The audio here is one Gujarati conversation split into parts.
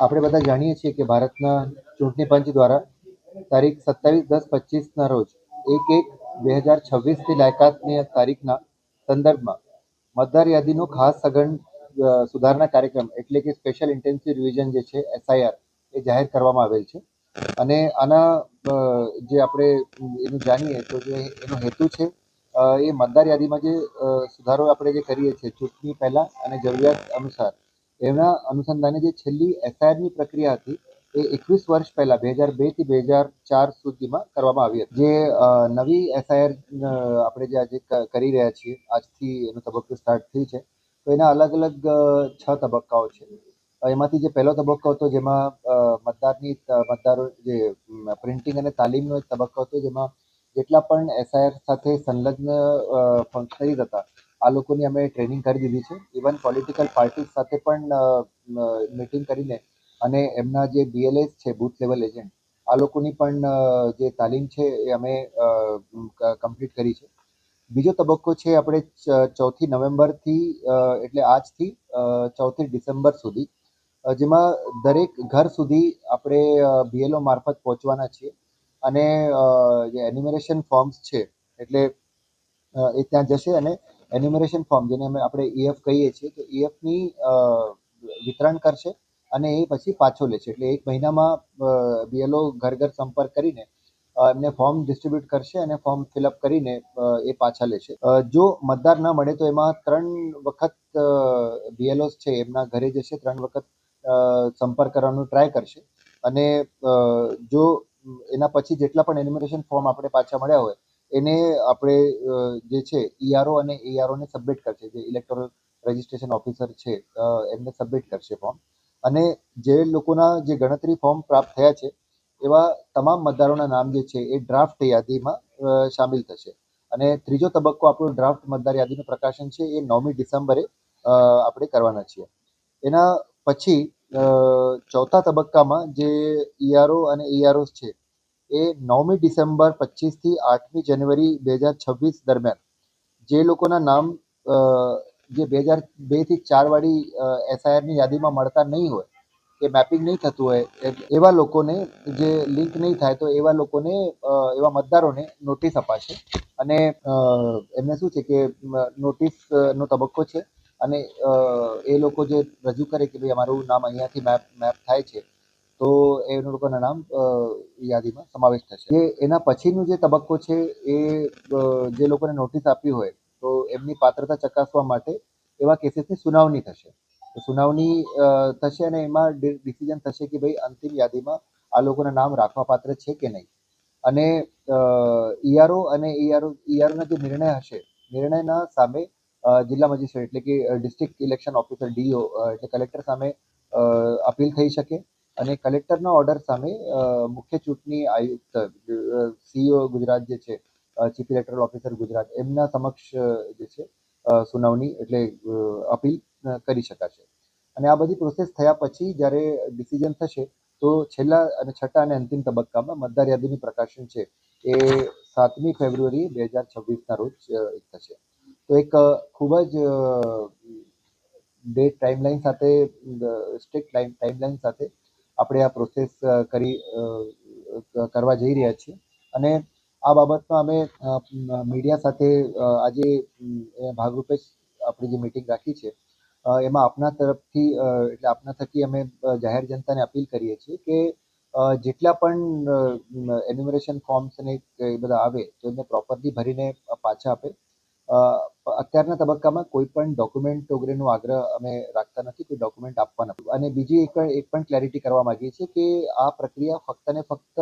આપણે બધા જાણીએ છીએ કે ભારતના ચૂંટણી પંચ દ્વારા તારીખ 27/10/25ના રોજ 1/1/2026થી લાયકાતની તારીખના સંદર્ભમાં મતદાર યાદીનો ખાસ સઘન સુધારણા કાર્યક્રમ એટલે કે સ્પેશિયલ ઇન્ટેન્સિવ રિવિઝન જે છે SIR એ જાહેર કરવામાં આવેલ છે. અને આના જે આપણે એનું જાણીએ તો જે એનો હેતુ છે એ મતદાર યાદીમાં જે સુધારો આપણે જે કરીએ છીએ ચૂંટણી પહેલાં અને જરૂરિયાત અનુસાર એના અનુસંધાને જે છેલ્લી SIRની પ્રક્રિયા હતી એ 21 વર્ષ પહેલાં 2002 થી 2004 સુધીમાં કરવામાં આવી હતી. જે નવી SIR આપણે જે આજે કરી રહ્યા છીએ, આજથી એનો તબક્કો સ્ટાર્ટ થઈ છે, તો એના અલગ અલગ 6 તબક્કાઓ છે. એમાંથી જે પહેલો તબક્કો હતો જેમાં મતદારો જે પ્રિન્ટિંગ અને તાલીમનો એક તબક્કો હતો, જેમાં જેટલા પણ SIR સાથે સંલગ્ન ફંક્શનરીઝ હતા આ લોકોની અમે ટ્રેનિંગ કરી દીધી છે. ઇવન પોલિટિકલ પાર્ટી સાથે પણ મીટિંગ કરીને અને એમના જે BLS છે, બૂથ લેવલ એજન્ટ, આ લોકોની પણ જે તાલીમ છે એ અમે કમ્પ્લીટ કરી છે. બીજો તબક્કો છે આપણે 4 નવેમ્બરથી એટલે આજથી 4 ડિસેમ્બર સુધી, જેમાં દરેક ઘર સુધી આપણે BLO મારફત પહોંચવાના છીએ અને જે એન્યુમરેશન ફોર્મ્સ છે એટલે એ ત્યાં જશે અને એન્યુમરેશન ફોર્મ જેને આપણે EF કહીએ છીએ તો EFની વિતરણ કરશે અને એ પછી પાછો લે છે. એટલે 1 મહિનામાં BLO ઘર ઘર સંપર્ક કરીને એમને ફોર્મ ડિસ્ટ્રીબ્યુટ કરશે અને ફોર્મ ફિલઅપ કરીને એ પાછા લેશે. જો મતદાર ન મળે તો એમાં 3 વખત BLOs છે એમના ઘરે જશે, 3 વખત સંપર્ક કરવાનો ટ્રાય કરશે અને જો એના પછી જેટલા પણ એન્યુમરેશન ફોર્મ આપણે પાછા મળ્યા હોય એને આપણે જે છે ERO અને AROને સબમિટ કરશે, જે ઇલેક્ટોરલ રજિસ્ટ્રેશન ઓફિસર છે એમને સબમિટ કરશે ફોર્મ. અને જે લોકોના જે ગણતરી ફોર્મ પ્રાપ્ત થયા છે એવા તમામ મતદારોના નામ જે છે એ ડ્રાફ્ટ યાદીમાં સામેલ થશે. અને ત્રીજો તબક્કો આપણો ડ્રાફ્ટ મતદાર યાદીનું પ્રકાશન છે એ 9મી ડિસેમ્બરે આપણે કરવાના છીએ. એના પછી ચોથા તબક્કામાં જે ERO અને EROs છે એ 9મી ડિસેમ્બર 25 થી 8મી જાન્યુઆરી 2026 દરમિયાન જે લોકોના નામ જે 2002 થી 4 વાળી SIRની યાદીમાં મળતા નહીં હોય, કે મેપિંગ નહીં થતું હોય, એવા લોકોને જે લિંક નહીં થાય તો એવા લોકોને એવા મતદારોને નોટિસ અપાશે અને એમને શું છે કે નોટિસનો તબક્કો છે અને એ લોકો જે રજૂ કરે કે ભાઈ અમારું નામ અહીંયાથી મેપ થાય છે તો એ લોકોના નામ યાદીમાં સમાવેશ થશે. એના પછીનો જે તબક્કો છે એ જે લોકોને નોટિસ આપી હોય તો એમની પાત્રતા ચકાસવા માટે એવા કેસીસની સુનાવણી થશે. સુનાવણી થશે અને એમાં ડિસિઝન થશે કે ભાઈ અંતિમ યાદીમાં આ લોકોના નામ રાખવા પાત્ર છે કે નહીં. અને ERO અને EROના જે નિર્ણય હશે, નિર્ણયના સામે જિલ્લા મજિસ્ટ્રેટ એટલે કે ડિસ્ટ્રિક્ટ ઇલેક્શન ઓફિસર DO એટલે કલેક્ટર સામે અપીલ થઈ શકે અને કલેક્ટરના ઓર્ડર સામે મુખ્ય ચૂંટણી આયુક્ત CEO ગુજરાત જે છે, ચીફ ઇલેક્ટરલ ઓફિસર ગુજરાત, એમના સમક્ષ જે છે સુનાવણી એટલે અપીલ કરી શકાશે. અને આ બધી પ્રોસેસ થયા પછી જ્યારે ડિસિઝન થશે તો છેલ્લા અને છઠ્ઠા અને અંતિમ તબક્કામાં મતદાર યાદીનું પ્રકાશન છે એ 7મી ફેબ્રુઆરી 2026ના રોજ થશે. તો એક ખૂબ જ ડેટ ટાઈમલાઈન સાથે, સ્ટ્રિક્ટ ટાઈમલાઈન સાથે આપણે આ પ્રોસેસ કરવા જઈ રહ્યા છીએ. અને આ બાબતમાં અમે મીડિયા સાથે આજે ભાગરૂપે આપણી જે મિટિંગ રાખી છે એમાં આપના તરફથી એટલે આપના થકી અમે જાહેર જનતાને અપીલ કરીએ છીએ કે જેટલા પણ એન્યુમરેશન ફોર્મ્સ અને એ બધા આવે તો એમને પ્રોપરલી ભરીને પાછા આપે. અત્યારના તબક્કામાં કોઈ પણ ડોક્યુમેન્ટ વગેરેનો આગ્રહ અમે રાખતા નથી, કોઈ ડોક્યુમેન્ટ આપવા નથી. અને બીજી એક પણ ક્લેરિટી કરવા માંગીએ છીએ કે આ પ્રક્રિયા ફક્ત ને ફક્ત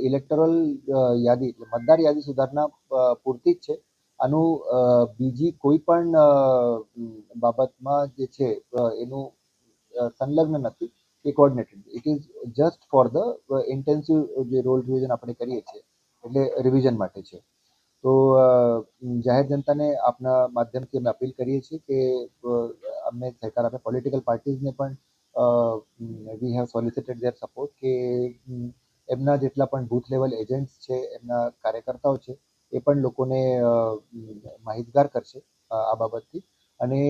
ઇલેક્ટોરલ યાદી એટલે મતદાર યાદી સુધારણા પૂરતી જ છે. આનું બીજી કોઈ પણ બાબતમાં જે છે એનું સંલગ્ન નથી કે coordinated. It is just for the intensive જે રોલ રિવિઝન આપણે કરીએ છીએ એટલે રિવિઝન માટે છે. તો જાહેર જનતાને આપના માધ્યમથી અમે અપીલ કરીએ છીએ કે અમને સહકાર આપે. પોલિટિકલ પાર્ટીઝને પણ વી હેવ સોલિસિટેડ ધેર સપોર્ટ કે એમના જેટલા પણ બૂથ લેવલ એજન્ટ્સ છે, એમના કાર્યકર્તાઓ છે, એ પણ લોકોને માહિતગાર કરશે આ બાબતથી. અને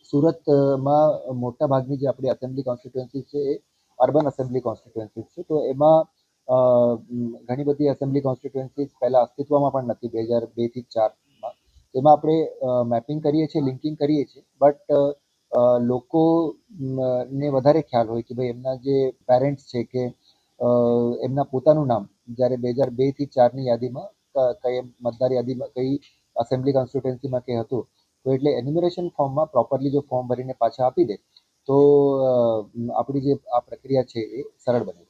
સુરતમાં મોટા ભાગની જે આપણી એસેમ્બલી કોન્સ્ટિટ્યુએન્સીસ છે એ અર્બન એસેમ્બલી કોન્સ્ટિટ્યુએન્સીસ છે. તો એમાં ઘણી બધી એસેમ્બલી કોન્સ્ટિટ્યુએન્સીસ પહેલાં અસ્તિત્વમાં પણ નથી 2002 થી 4માં. તેમાં આપણે મેપિંગ કરીએ છીએ, લિંકિંગ કરીએ છીએ, બટ લોકોને વધારે ખ્યાલ હોય કે ભાઈ એમના જે પેરેન્ટ્સ છે કે એમના પોતાનું નામ જ્યારે 2002 થી 4ની યાદીમાં કઈ મતદાર યાદીમાં કઈ એસેમ્બલી કોન્સ્ટિટ્યુએન્સીમાં કે હતું, તો એટલે એન્યુમરેશન ફોર્મમાં પ્રોપરલી જો ફોર્મ ભરીને પાછા આપી દે તો આપણી જે આ પ્રક્રિયા છે એ સરળ બને.